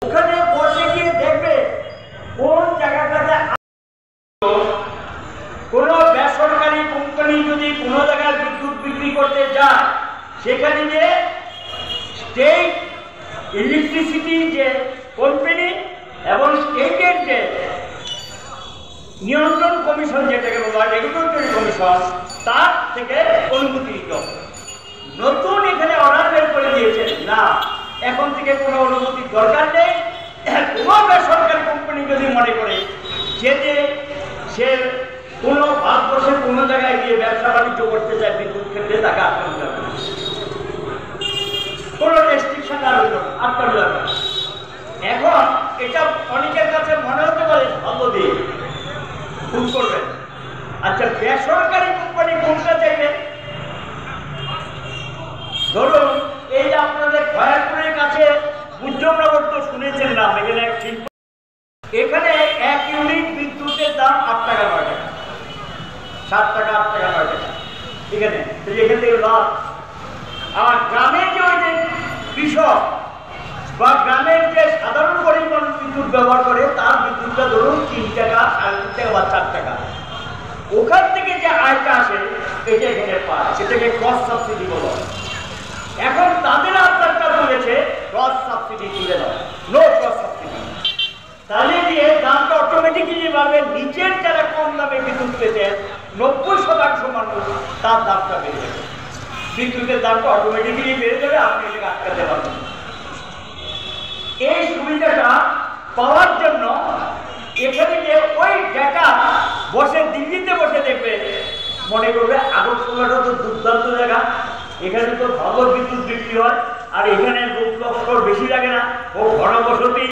ওখানে বসে গিয়ে দেখবে কোন জায়গাটাতে কোনো বেসরকারি কোম্পানি যদি কোনো জায়গায় বিদ্যুৎ বিক্রি করতে যায়, সেখানে যে স্টেট ইলেকট্রিসিটি যে কোম্পানি এবং স্টেটের যে নিয়ন্ত্রণ কমিশন, যেটাকে বলা হয় রেগুলেটরি কমিশন, তার থেকে অনুমতি দিতে হবে। নতুন এখানে অর্ডার বের করে দিয়েছেন, না এখন থেকে কোনো অনুমতির দরকার নেই। কোনো বেসরকারি কোম্পানি যদি মনে করে যে সে কোনো ভারতবর্ষের কোনো জায়গায় গিয়ে ব্যবসা বাণিজ্য করতে চায় বিদ্যুৎ ক্ষেত্রে, তাকে আটকানো যাবে না, কোনো রেস্ট্রিকশন আটকানো যাবে না। এখন এটা অনেকের কাছে মনে হতে পারে ভালো দিয়ে ভুল করবেন। আচ্ছা, বেসরকারি কোম্পানি কোনটা চাইবে? ধরুন এই যে আপনাদের খয়ারপুরের কাছে উজ্জ্বলনগর তো শুনেছেন না, এখানে এক শিল্প, এখানে 1 ইউনিট বিদ্যুতের দাম 8 টাকা 9 টাকা, 7 টাকা 8 টাকা 9 টাকা, ঠিক আছে? এখান থেকে লাভ। আর গ্রামের যে ওই যে কৃষক বা গ্রামের যে সাধারণ পরিমাণ বিদ্যুৎ ব্যবহার করে, তার বিদ্যুৎটা ধরুন 3 টাকা 3.5 টাকা বা 4 টাকা, ওখান থেকে যে আয়টা আসে এটা এখানে পায়, সেটাকে ক্রস সাবসিডি বলা হয়। এখন তাদের আপনারটা বলেছে ক্রস সাবসিডি তুলে দাও, নো ক্রস সাবসিডি, তাহলে দিয়ে দামটা অটোমেটিক্যালি বাড়বে। নিচের যারা কম দামে বিদ্যুৎ পেতে 90% মানুষ, তার দামটা বেড়ে যাবে, বিদ্যুতের দামটা অটোমেটিক্যালি বেড়ে যাবে, আপনি এটাকে আটকাতে পারবেন। এই সুবিধাটা পাওয়ার জন্য এখানে যে ওই ডেটা বসে দিল্লিতে বসে দেখবে, মনে করবে আগরতলাটা তো দুর্দান্ত জায়গা, এখানে তো ভালো বিদ্যুৎ বিক্রি হয়, আর এখানে লোক লক্ষ্য বেশি লাগে না, ও ঘনবসতি।